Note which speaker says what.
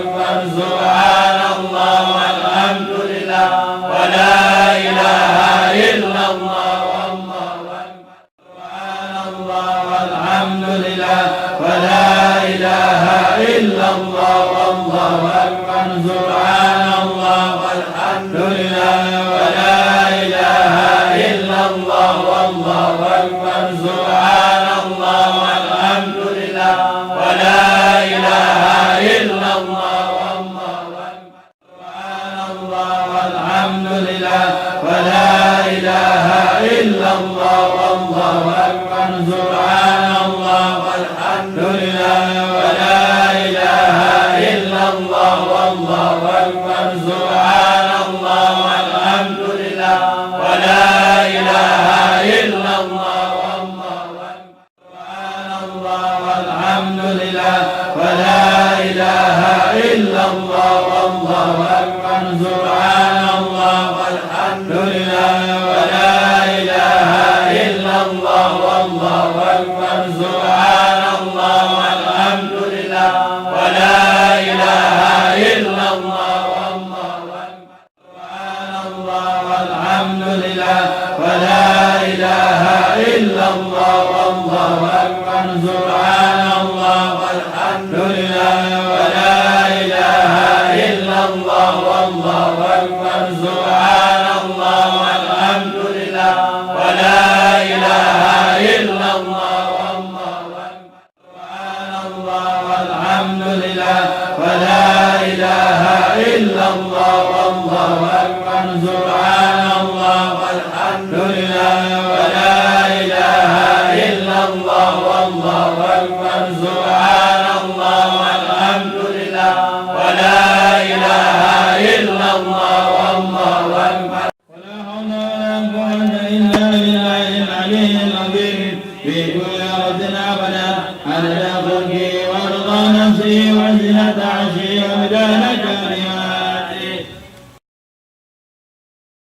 Speaker 1: أكبر سبحان الله والحمد لله ولا إله إلا الله والله أكبر سبحان الله والحمد لله ولا إله إلا الله والله أكبر سبحان الله والحمد لله ولا إله إلا الله والله أكبر سبحان الله والحمد لله ولا إله إلا الله والله أكبر سبحان الله والحمد لله ولا إله إلا الله والله أكبر سبحان الله والحمد لله ولا إله إلا الله والله أكبر سبحان الله والحمد لله ولا إله إلا الله والله أكبر سبحان الله والحمد لله ولا إله إلا الله والله أكبر سبحان الله والحمد لله ولا إله إلا الله والله أكبر سبحان الله والحمد لله ولا إله إلا الله والله أكبر سبحان الله والحمد لله ولا إله إلا الله والله أكبر سبحان الله والحمد لله ولا إله إلا الله والله أكبر سبحان الله والحمد لله ولا إله إلا الله والله أكبر سبحان الله والحمد لله ولا إله إلا الله والله أكبر سبحان